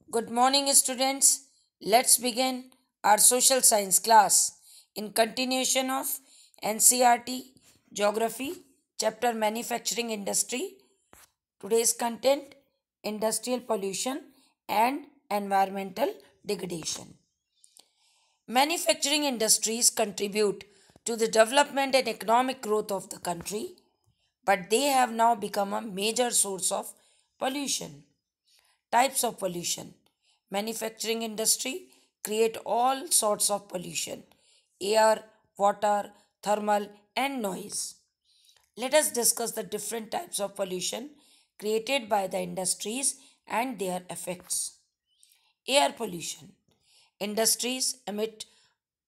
Good morning, students. Let's begin our social science class in continuation of NCRT Geography, Chapter Manufacturing Industry. Today's content Industrial Pollution and Environmental Degradation. Manufacturing industries contribute to the development and economic growth of the country, but they have now become a major source of pollution. Types of pollution. Manufacturing industry create all sorts of pollution: air, water, thermal and noise. Let us discuss the different types of pollution created by the industries and their effects. Air pollution. Industries emit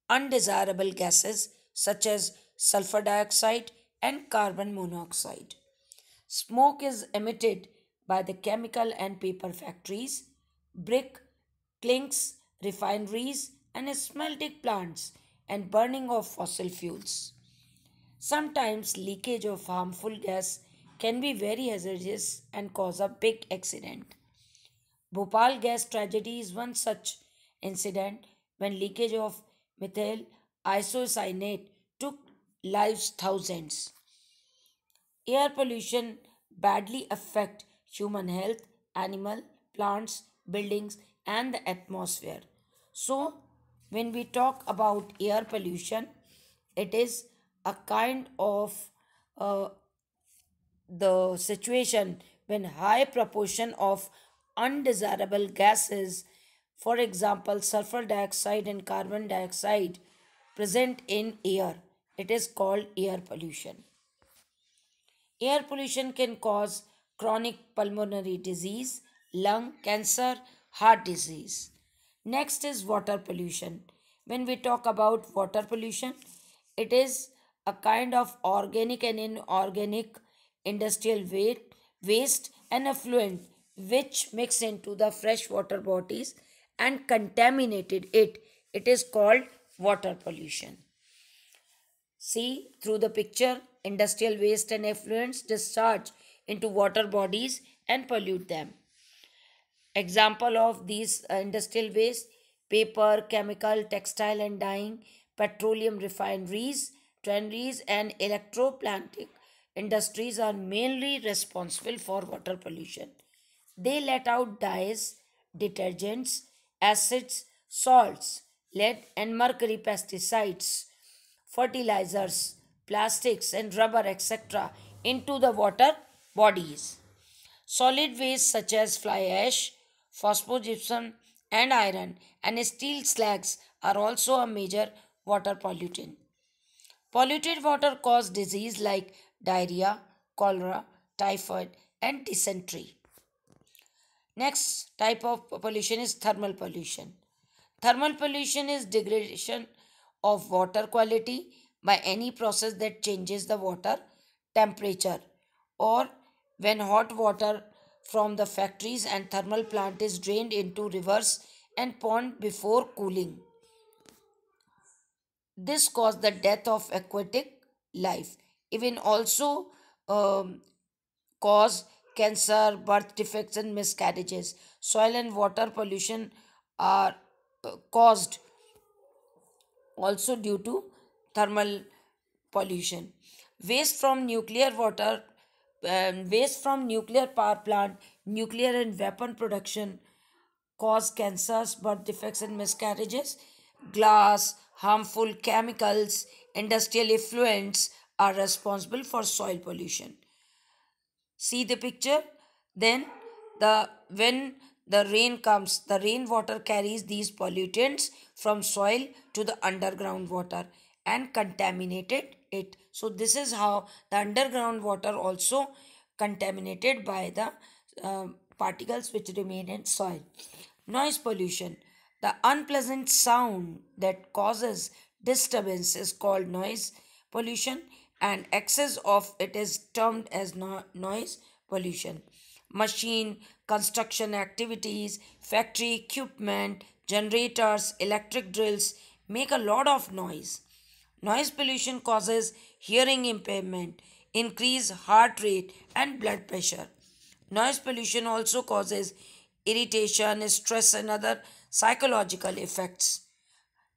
undesirable gases such as sulfur dioxide and carbon monoxide. Smoke is emitted by the chemical and paper factories, brick, clinks, refineries, and smelting plants, and burning of fossil fuels. Sometimes leakage of harmful gas can be very hazardous and cause a big accident. Bhopal gas tragedy is one such incident when leakage of methyl isocyanate took lives thousands. Air pollution badly affect human health, animal, plants, buildings and the atmosphere. So when we talk about air pollution, it is a kind of uh, the situation when high proportion of undesirable gases, for example sulfur dioxide and carbon dioxide, present in air. It is called air pollution. Air pollution can cause chronic pulmonary disease, lung cancer, heart disease. Next is water pollution. When we talk about water pollution, it is a kind of organic and inorganic industrial waste and effluent which mix into the freshwater bodies and contaminated it. It is called water pollution. See through the picture, industrial waste and effluents discharge into water bodies and pollute them. Example of these industrial waste: paper, chemical, textile and dyeing, petroleum refineries, tanneries, and electroplastic industries are mainly responsible for water pollution. They let out dyes, detergents, acids, salts, lead and mercury, pesticides, fertilizers, plastics, and rubber, etc., into the water bodies. Solid waste such as fly ash, phosphogypsum, and iron and steel slags are also a major water pollutant. Polluted water cause disease like diarrhea, cholera, typhoid, and dysentery. Next type of pollution is thermal pollution. Thermal pollution is degradation of water quality by any process that changes the water temperature, or when hot water from the factories and thermal plant is drained into rivers and pond before cooling. This caused the death of aquatic life. Even also um, cause cancer, birth defects, and miscarriages. Soil and water pollution are caused also due to thermal pollution. Waste from nuclear water, waste from nuclear power plant, nuclear and weapon production cause cancers, birth defects, and miscarriages. Glass, harmful chemicals, industrial effluents are responsible for soil pollution. See the picture? Then the when the rain comes, the rainwater carries these pollutants from soil to the underground water and contaminated it. So this is how the underground water also contaminated by the particles which remain in soil. Noise pollution. The unpleasant sound that causes disturbance is called noise pollution, and excess of it is termed as noise pollution. Machine, construction activities, factory equipment, generators, electric drills make a lot of noise. Noise pollution causes hearing impairment, increased heart rate, and blood pressure. Noise pollution also causes irritation, stress, and other psychological effects.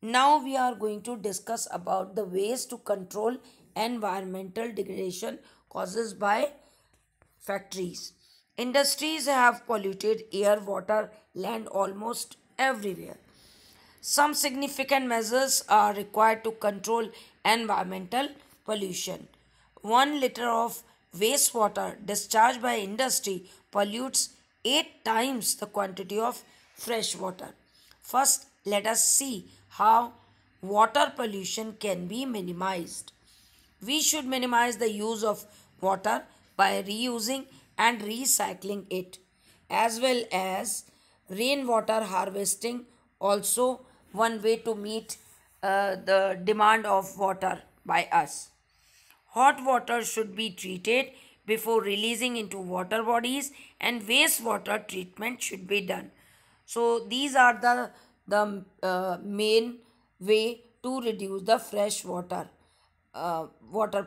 Now we are going to discuss about the ways to control environmental degradation causes by factories. Industries have polluted air, water, land almost everywhere. Some significant measures are required to control environmental pollution. 1 liter of wastewater discharged by industry pollutes 8 times the quantity of fresh water. First, let us see how water pollution can be minimized. We should minimize the use of water by reusing and recycling it, as well as rainwater harvesting, also one way to meet the demand of water by us. Hot water should be treated before releasing into water bodies, and wastewater treatment should be done. So these are the main way to reduce the fresh water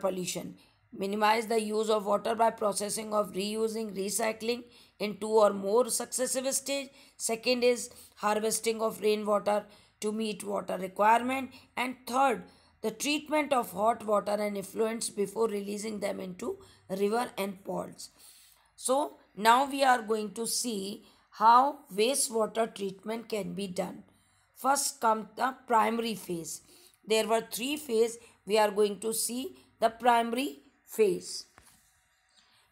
pollution. Minimize the use of water by processing of reusing, recycling in two or more successive stage. Second is harvesting of rainwater to meet water requirement. And third, the treatment of hot water and effluents before releasing them into river and ponds. So now we are going to see how wastewater treatment can be done. First comes the primary phase. There were three phases. We are going to see the primary phase.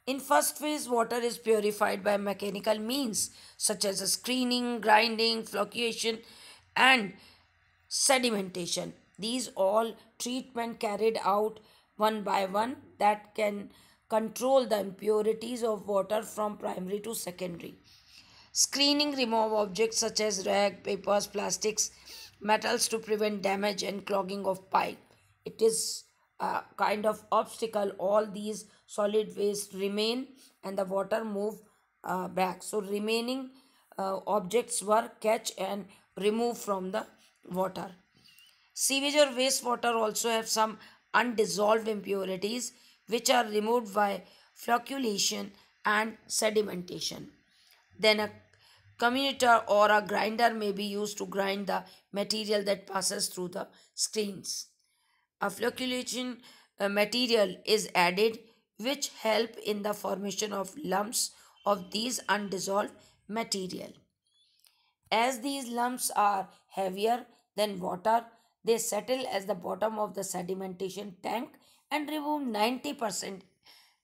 In first phase, water is purified by mechanical means such as screening, grinding, flocculation, and sedimentation. These all treatment carried out one by one that can control the impurities of water from primary to secondary. Screening remove objects such as rag, papers, plastics, metals to prevent damage and clogging of pipe. It is a kind of obstacle. All these solid waste remain and the water move back. So remaining objects were catch and remove from the water. Sewage or wastewater also have some undissolved impurities which are removed by flocculation and sedimentation. Then a commuter or a grinder may be used to grind the material that passes through the screens. A flocculation material is added which help in the formation of lumps of these undissolved material. As these lumps are heavier than water, they settle at the bottom of the sedimentation tank and remove 90%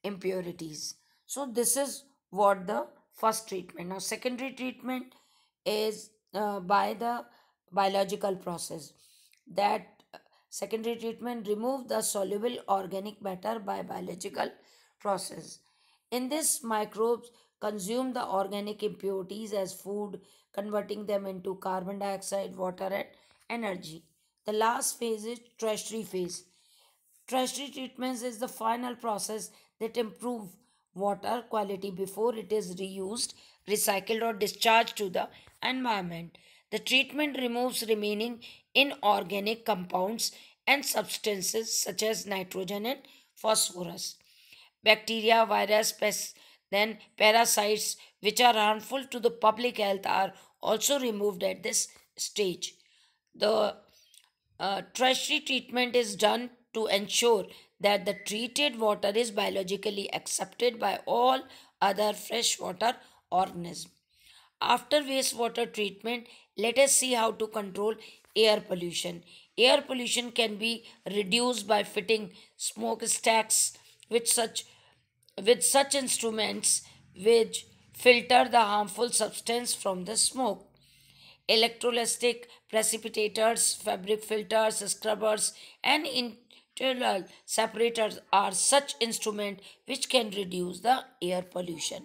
impurities. So, this is what the first treatment. Now, secondary treatment is by the biological process. That secondary treatment remove the soluble organic matter by biological process. In this, microbes consume the organic impurities as food, converting them into carbon dioxide, water, and energy. The last phase is tertiary phase. Tertiary treatments is the final process that improve water quality before it is reused, recycled, or discharged to the environment. The treatment removes remaining inorganic compounds and substances such as nitrogen and phosphorus. Bacteria, virus, pests, then parasites which are harmful to the public health are also removed at this stage. The tertiary treatment is done to ensure that the treated water is biologically accepted by all other freshwater organisms. After wastewater treatment, let us see how to control air pollution. Air pollution can be reduced by fitting smokestacks with such instruments which filter the harmful substance from the smoke. Electrolytic precipitators, fabric filters, scrubbers, and internal separators are such instruments which can reduce the air pollution.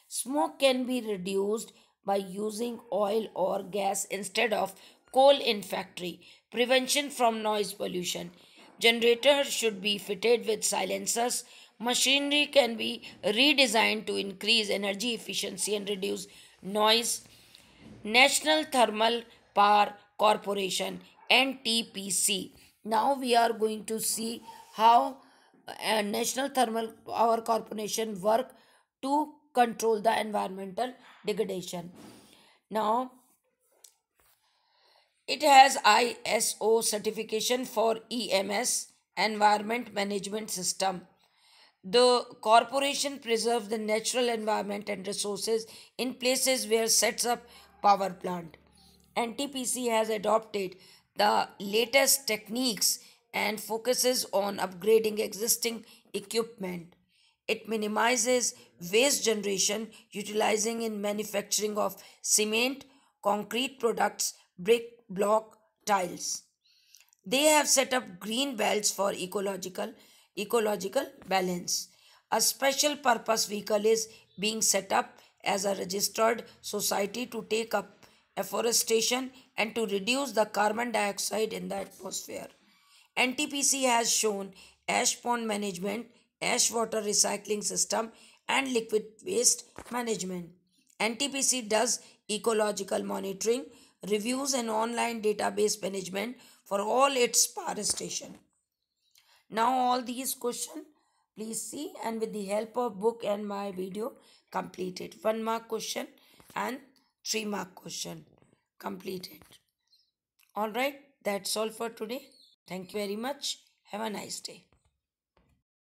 Smoke can be reduced by using oil or gas instead of coal in factory. Prevention from noise pollution. Generators should be fitted with silencers. Machinery can be redesigned to increase energy efficiency and reduce noise. National Thermal Power Corporation NTPC. Now we are going to see how National Thermal Power Corporation work to control the environmental degradation. Now, it has ISO certification for EMS, Environment Management System. The corporation preserves the natural environment and resources in places where sets up power plant. NTPC has adopted the latest techniques and focuses on upgrading existing equipment. It minimizes waste generation utilizing in manufacturing of cement, concrete products, brick, block, tiles. They have set up green belts for ecological balance. A special purpose vehicle is being set up as a registered society to take up afforestation and to reduce the carbon dioxide in the atmosphere. NTPC has shown ash pond management, ash water recycling system, and liquid waste management. NTPC does ecological monitoring, reviews, and online database management for all its power station. Now all these questions please see, and with the help of book and my video complete it. 1 mark question and 3 mark question completed. All right, that's all for today. Thank you very much. Have a nice day.